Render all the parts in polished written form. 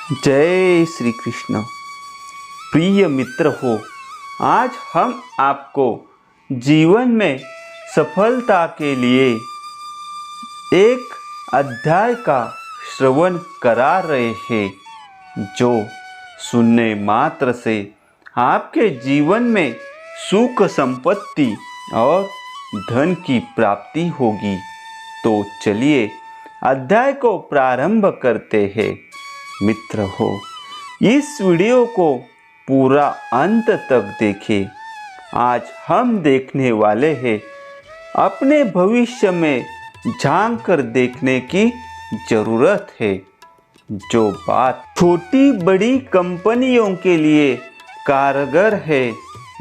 जय श्री कृष्ण। प्रिय मित्र हो, आज हम आपको जीवन में सफलता के लिए एक अध्याय का श्रवण करा रहे हैं, जो सुनने मात्र से आपके जीवन में सुख संपत्ति और धन की प्राप्ति होगी। तो चलिए अध्याय को प्रारंभ करते हैं। मित्र हो, इस वीडियो को पूरा अंत तक देखें। आज हम देखने वाले हैं अपने भविष्य में झांक कर देखने की ज़रूरत है। जो बात छोटी बड़ी कंपनियों के लिए कारगर है,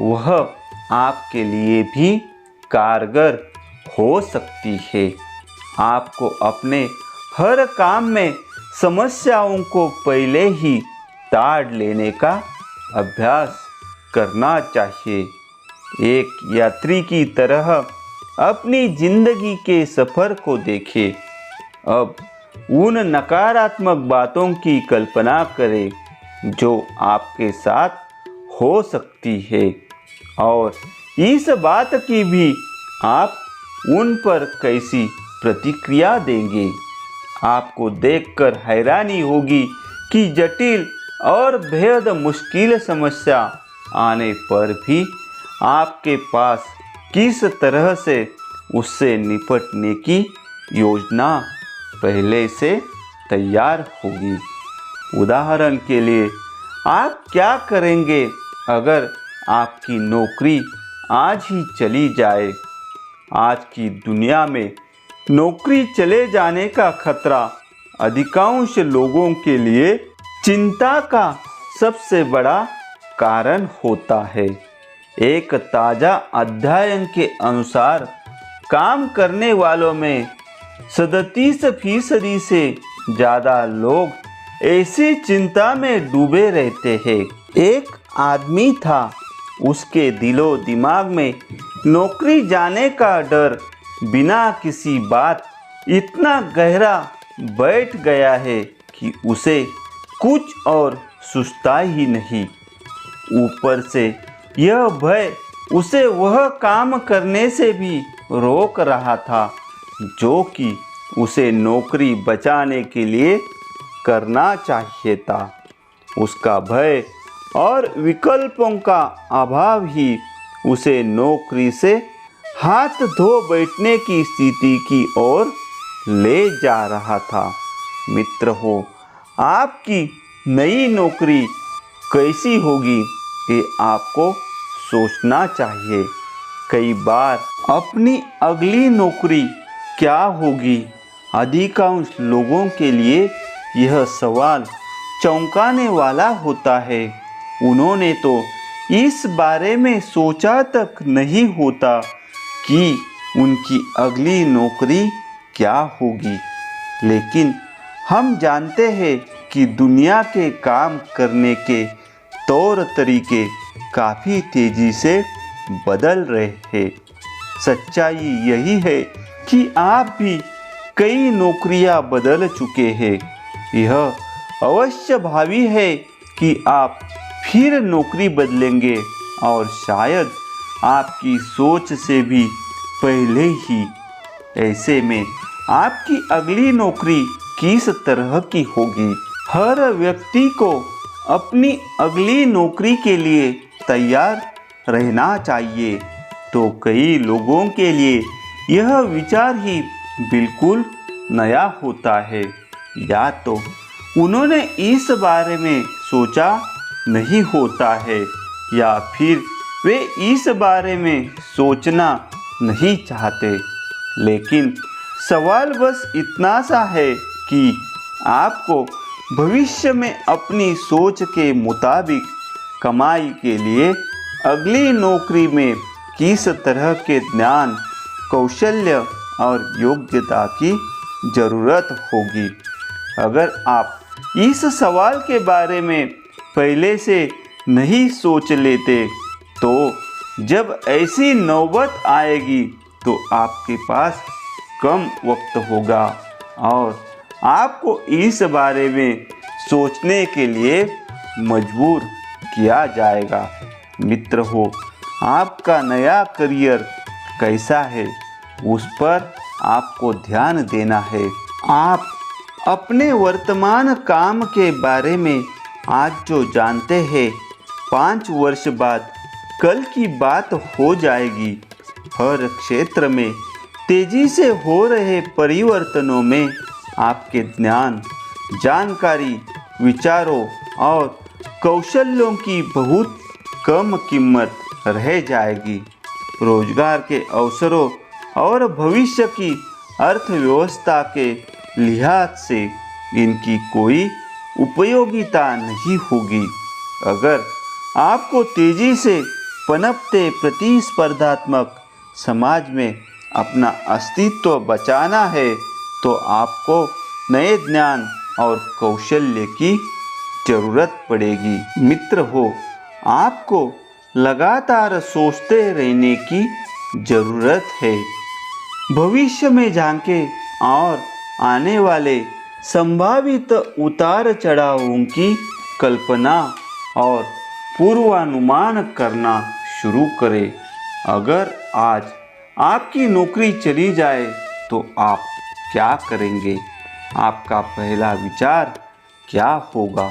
वह आपके लिए भी कारगर हो सकती है। आपको अपने हर काम में समस्याओं को पहले ही टाल लेने का अभ्यास करना चाहिए। एक यात्री की तरह अपनी जिंदगी के सफ़र को देखें। अब उन नकारात्मक बातों की कल्पना करें जो आपके साथ हो सकती है, और इस बात की भी आप उन पर कैसी प्रतिक्रिया देंगे। आपको देखकर हैरानी होगी कि जटिल और बेहद मुश्किल समस्या आने पर भी आपके पास किस तरह से उससे निपटने की योजना पहले से तैयार होगी। उदाहरण के लिए, आप क्या करेंगे अगर आपकी नौकरी आज ही चली जाए? आज की दुनिया में नौकरी चले जाने का खतरा अधिकांश लोगों के लिए चिंता का सबसे बड़ा कारण होता है। एक ताज़ा अध्ययन के अनुसार काम करने वालों में 37% से ज़्यादा लोग ऐसी चिंता में डूबे रहते हैं। एक आदमी था, उसके दिलो दिमाग में नौकरी जाने का डर बिना किसी बात इतना गहरा बैठ गया है कि उसे कुछ और सूझता ही नहीं। ऊपर से यह भय उसे वह काम करने से भी रोक रहा था जो कि उसे नौकरी बचाने के लिए करना चाहिए था। उसका भय और विकल्पों का अभाव ही उसे नौकरी से हाथ धो बैठने की स्थिति की ओर ले जा रहा था। मित्र हो, आपकी नई नौकरी कैसी होगी ये आपको सोचना चाहिए। कई बार अपनी अगली नौकरी क्या होगी, अधिकांश लोगों के लिए यह सवाल चौंकाने वाला होता है। उन्होंने तो इस बारे में सोचा तक नहीं होता कि उनकी अगली नौकरी क्या होगी। लेकिन हम जानते हैं कि दुनिया के काम करने के तौर तरीके काफ़ी तेज़ी से बदल रहे हैं। सच्चाई यही है कि आप भी कई नौकरियां बदल चुके हैं। यह अवश्य भावी है कि आप फिर नौकरी बदलेंगे, और शायद आपकी सोच से भी पहले ही। ऐसे में आपकी अगली नौकरी किस तरह की होगी? हर व्यक्ति को अपनी अगली नौकरी के लिए तैयार रहना चाहिए। तो कई लोगों के लिए यह विचार ही बिल्कुल नया होता है, या तो उन्होंने इस बारे में सोचा नहीं होता है, या फिर वे इस बारे में सोचना नहीं चाहते। लेकिन सवाल बस इतना सा है कि आपको भविष्य में अपनी सोच के मुताबिक कमाई के लिए अगली नौकरी में किस तरह के ज्ञान, कौशल्य और योग्यता की ज़रूरत होगी। अगर आप इस सवाल के बारे में पहले से नहीं सोच लेते, तो जब ऐसी नौबत आएगी तो आपके पास कम वक्त होगा और आपको इस बारे में सोचने के लिए मजबूर किया जाएगा। मित्र हो, आपका नया करियर कैसा है, उस पर आपको ध्यान देना है। आप अपने वर्तमान काम के बारे में आज जो जानते हैं, 5 वर्ष बाद कल की बात हो जाएगी। हर क्षेत्र में तेजी से हो रहे परिवर्तनों में आपके ज्ञान, जानकारी, विचारों और कौशलों की बहुत कम कीमत रह जाएगी। रोजगार के अवसरों और भविष्य की अर्थव्यवस्था के लिहाज से इनकी कोई उपयोगिता नहीं होगी। अगर आपको तेजी से पनपते प्रतिस्पर्धात्मक समाज में अपना अस्तित्व बचाना है, तो आपको नए ज्ञान और कौशल्य की जरूरत पड़ेगी। मित्र हो, आपको लगातार सोचते रहने की जरूरत है। भविष्य में झांके और आने वाले संभावित उतार चढ़ावों की कल्पना और पूर्वानुमान करना शुरू करें। अगर आज आपकी नौकरी चली जाए तो आप क्या करेंगे? आपका पहला विचार क्या होगा?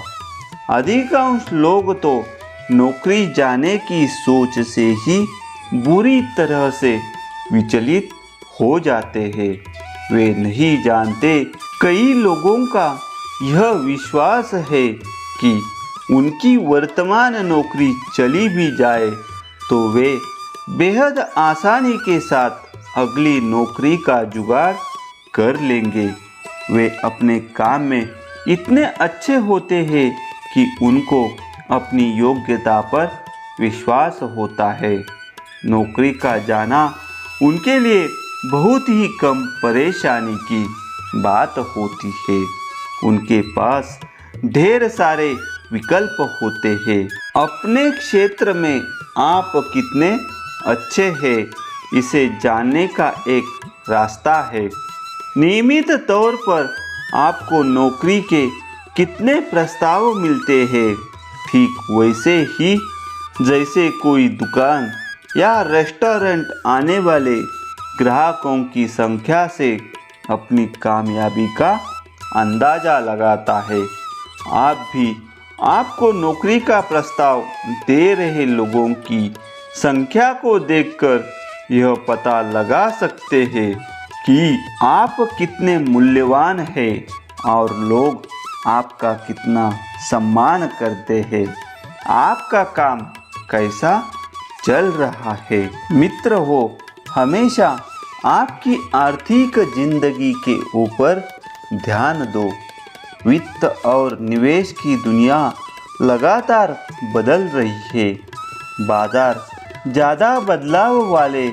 अधिकांश लोग तो नौकरी जाने की सोच से ही बुरी तरह से विचलित हो जाते हैं। वे नहीं जानते, कई लोगों का यह विश्वास है कि उनकी वर्तमान नौकरी चली भी जाए तो वे बेहद आसानी के साथ अगली नौकरी का जुगाड़ कर लेंगे। वे अपने काम में इतने अच्छे होते हैं कि उनको अपनी योग्यता पर विश्वास होता है। नौकरी का जाना उनके लिए बहुत ही कम परेशानी की बात होती है। उनके पास ढेर सारे विकल्प होते हैं। अपने क्षेत्र में आप कितने अच्छे हैं, इसे जानने का एक रास्ता है। नियमित तौर पर आपको नौकरी के कितने प्रस्ताव मिलते हैं, ठीक वैसे ही जैसे कोई दुकान या रेस्टोरेंट आने वाले ग्राहकों की संख्या से अपनी कामयाबी का अंदाज़ा लगाता है। आप भी आपको नौकरी का प्रस्ताव दे रहे लोगों की संख्या को देखकर यह पता लगा सकते हैं कि आप कितने मूल्यवान हैं और लोग आपका कितना सम्मान करते हैं। आपका काम कैसा चल रहा है? मित्र हो, हमेशा आपकी आर्थिक जिंदगी के ऊपर ध्यान दो। वित्त और निवेश की दुनिया लगातार बदल रही है। बाजार ज़्यादा बदलाव वाले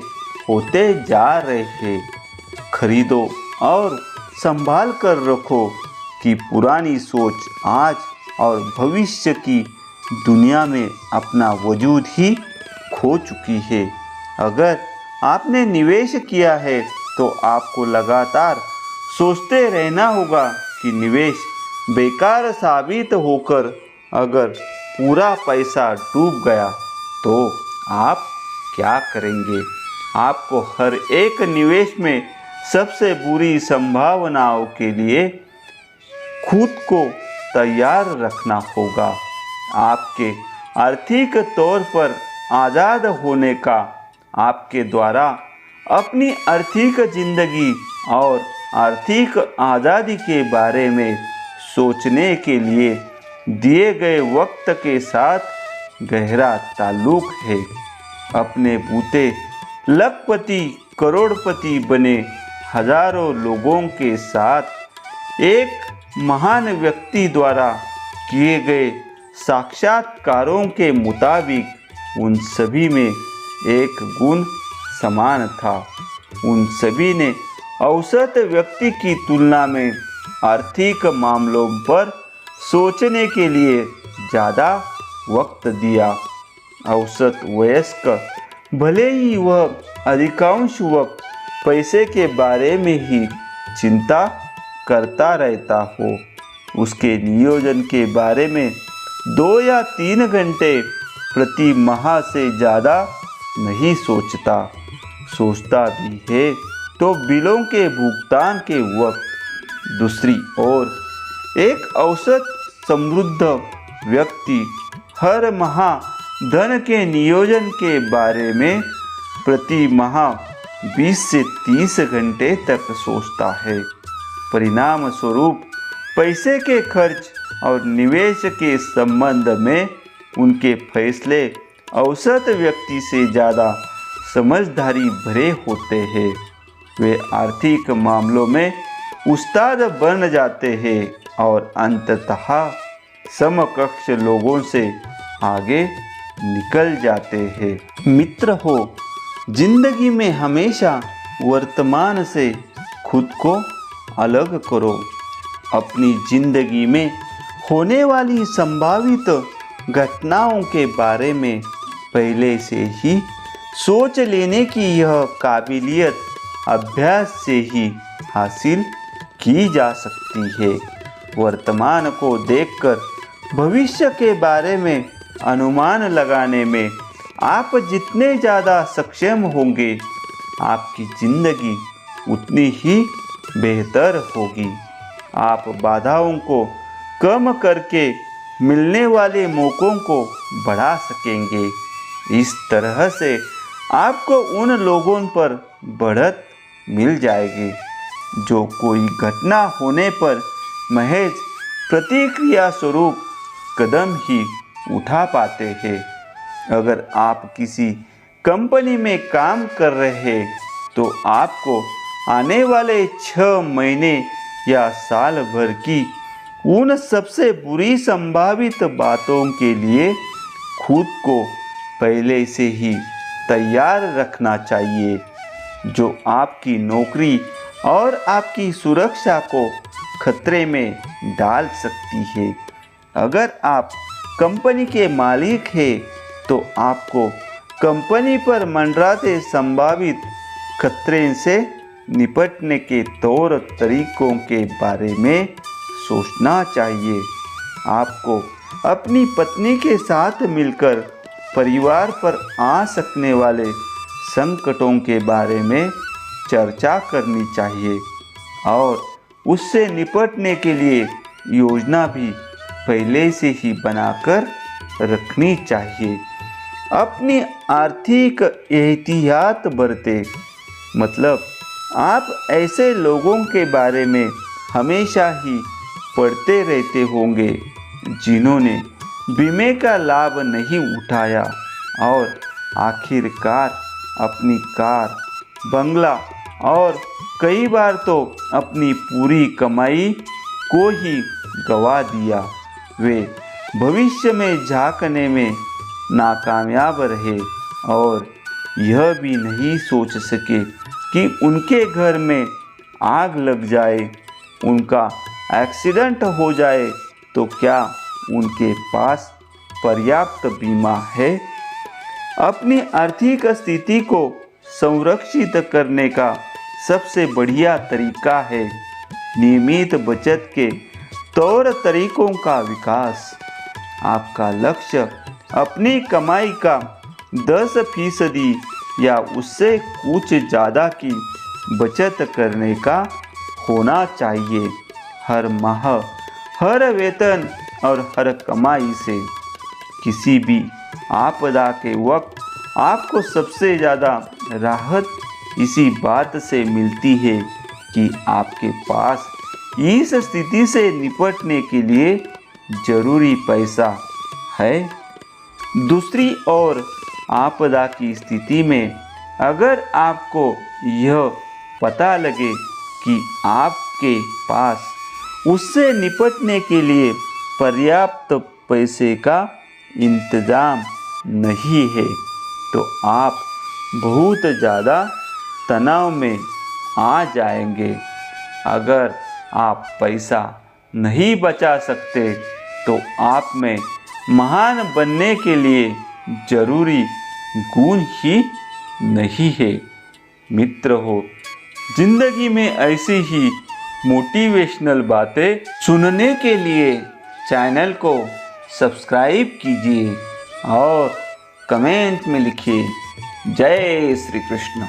होते जा रहे हैं। खरीदो और संभाल कर रखो कि पुरानी सोच आज और भविष्य की दुनिया में अपना वजूद ही खो चुकी है। अगर आपने निवेश किया है तो आपको लगातार सोचते रहना होगा कि निवेश बेकार साबित होकर अगर पूरा पैसा डूब गया तो आप क्या करेंगे? आपको हर एक निवेश में सबसे बुरी संभावनाओं के लिए खुद को तैयार रखना होगा। आपके आर्थिक तौर पर आज़ाद होने का, आपके द्वारा अपनी आर्थिक जिंदगी और आर्थिक आज़ादी के बारे में सोचने के लिए दिए गए वक्त के साथ गहरा ताल्लुक है। अपने बूते लखपति करोड़पति बने हजारों लोगों के साथ एक महान व्यक्ति द्वारा किए गए साक्षात्कारों के मुताबिक उन सभी में एक गुण समान था। उन सभी ने औसत व्यक्ति की तुलना में आर्थिक मामलों पर सोचने के लिए ज़्यादा वक्त दिया। औसत वयस्क भले ही वह अधिकांश वक्त पैसे के बारे में ही चिंता करता रहता हो, उसके नियोजन के बारे में 2 या 3 घंटे प्रति माह से ज़्यादा नहीं सोचता। सोचता भी है तो बिलों के भुगतान के वक्त। दूसरी ओर एक औसत समृद्ध व्यक्ति हर माह धन के नियोजन के बारे में प्रति माह 20 से 30 घंटे तक सोचता है। परिणाम स्वरूप पैसे के खर्च और निवेश के संबंध में उनके फैसले औसत व्यक्ति से ज़्यादा समझदारी भरे होते हैं। वे आर्थिक मामलों में उस्ताद बन जाते हैं और अंततः समकक्ष लोगों से आगे निकल जाते हैं। मित्र हो, जिंदगी में हमेशा वर्तमान से खुद को अलग करो। अपनी जिंदगी में होने वाली संभावित घटनाओं के बारे में पहले से ही सोच लेने की यह काबिलियत अभ्यास से ही हासिल की जा सकती है। वर्तमान को देखकर भविष्य के बारे में अनुमान लगाने में आप जितने ज़्यादा सक्षम होंगे, आपकी ज़िंदगी उतनी ही बेहतर होगी। आप बाधाओं को कम करके मिलने वाले मौक़ों को बढ़ा सकेंगे। इस तरह से आपको उन लोगों पर बढ़त मिल जाएगी जो कोई घटना होने पर महज प्रतिक्रिया स्वरूप कदम ही उठा पाते हैं। अगर आप किसी कंपनी में काम कर रहे हैं तो आपको आने वाले 6 महीने या साल भर की उन सबसे बुरी संभावित बातों के लिए खुद को पहले से ही तैयार रखना चाहिए, जो आपकी नौकरी और आपकी सुरक्षा को खतरे में डाल सकती है। अगर आप कंपनी के मालिक हैं तो आपको कंपनी पर मंडराते संभावित खतरे से निपटने के तौर तरीकों के बारे में सोचना चाहिए। आपको अपनी पत्नी के साथ मिलकर परिवार पर आ सकने वाले संकटों के बारे में चर्चा करनी चाहिए और उससे निपटने के लिए योजना भी पहले से ही बनाकर रखनी चाहिए। अपनी आर्थिक एहतियात बरतें, मतलब आप ऐसे लोगों के बारे में हमेशा ही पढ़ते रहते होंगे जिन्होंने बीमे का लाभ नहीं उठाया और आखिरकार अपनी कार, बंगला और कई बार तो अपनी पूरी कमाई को ही गंवा दिया। वे भविष्य में झांकने में नाकामयाब रहे और यह भी नहीं सोच सके कि उनके घर में आग लग जाए, उनका एक्सीडेंट हो जाए तो क्या उनके पास पर्याप्त बीमा है। अपनी आर्थिक स्थिति को संरक्षित करने का सबसे बढ़िया तरीका है नियमित बचत के तौर तरीकों का विकास। आपका लक्ष्य अपनी कमाई का 10% या उससे कुछ ज़्यादा की बचत करने का होना चाहिए। हर माह, हर वेतन और हर कमाई से। किसी भी आपदा के वक्त आपको सबसे ज़्यादा राहत इसी बात से मिलती है कि आपके पास इस स्थिति से निपटने के लिए जरूरी पैसा है। दूसरी ओर आपदा की स्थिति में अगर आपको यह पता लगे कि आपके पास उससे निपटने के लिए पर्याप्त पैसे का इंतज़ाम नहीं है तो आप बहुत ज़्यादा तनाव में आ जाएंगे। अगर आप पैसा नहीं बचा सकते तो आप में महान बनने के लिए जरूरी गुण ही नहीं है। मित्र हो, जिंदगी में ऐसी ही मोटिवेशनल बातें सुनने के लिए चैनल को सब्सक्राइब कीजिए और कमेंट में लिखिए जय श्री कृष्ण।